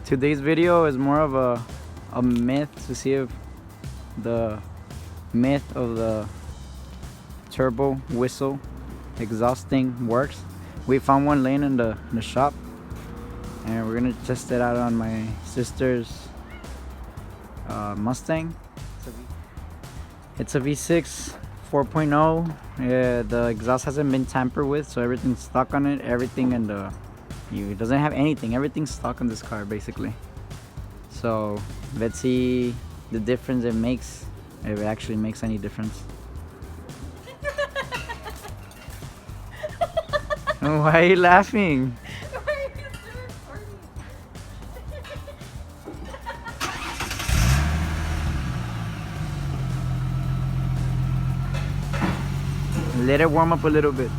Today's video is more of a myth to see if the myth of the turbo whistle exhaust thing works. We found one laying in the shop, and we're gonna test it out on my sister's Mustang. It's a V6 4.0. The exhaust hasn't been tampered with, so everything's stuck on it. Everything in the it doesn't have anything. Everything's stuck on this car basically. So let's see the difference it makes, if it actually makes any difference. Why are you laughing? Let it warm up a little bit.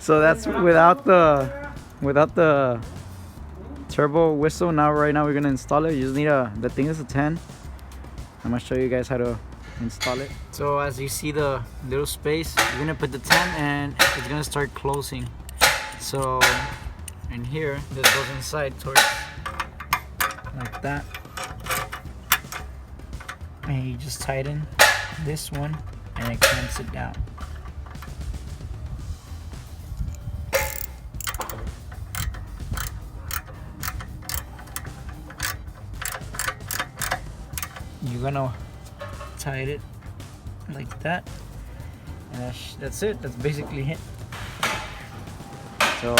So that's without the turbo whistle. Right now we're gonna install it. You just need the thing is a 10. I'm gonna show you guys how to install it. So as you see the little space, you're gonna put the 10 and it's gonna start closing. So in here, this goes inside towards like that, and you just tighten this one and it clamps it down. You're gonna tie it like that, and that's it. That's basically it. So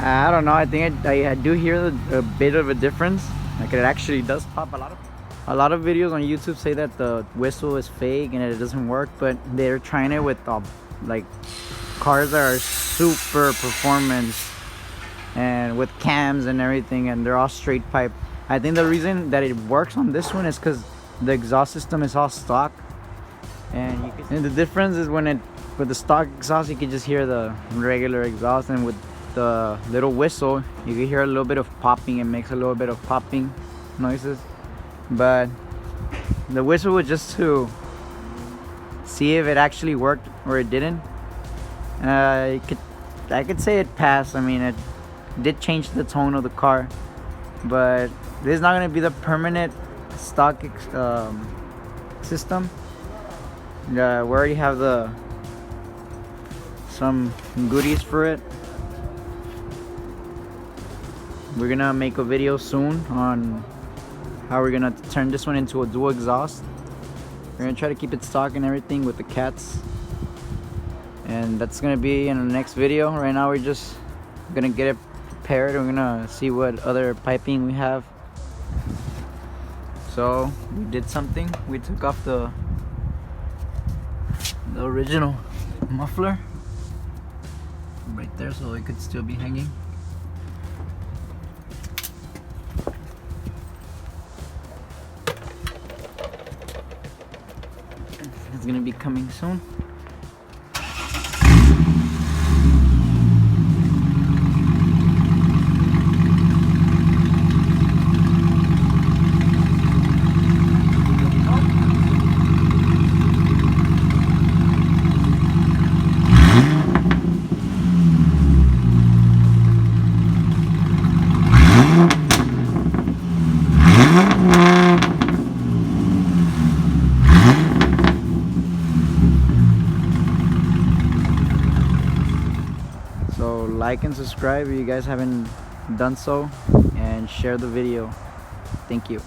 I don't know. I think I do hear a bit of a difference. Like it actually does pop. A lot of videos on YouTube say that the whistle is fake and it doesn't work, but they're trying it with like cars that are super performance and with cams and everything, and they're all straight pipe. I think the reason that it works on this one is because the exhaust system is all stock, and the difference is with the stock exhaust you can just hear the regular exhaust, and with the little whistle you can hear a little bit of popping. It makes a little bit of popping noises, but the whistle was just to see if it actually worked or it didn't. I could say it passed. I mean, it did change the tone of the car, but this is not going to be the permanent stock system. We already have some goodies for it. We're gonna make a video soon on how we're gonna turn this one into a dual exhaust. We're gonna try to keep it stock and everything with the cats, and that's gonna be in the next video. Right now we're just gonna get it prepared. We're gonna see what other piping we have. So we did something. We took off the original muffler right there, so it could still be hanging. It's gonna be coming soon. So like and subscribe if you guys haven't done so, and share the video. Thank you.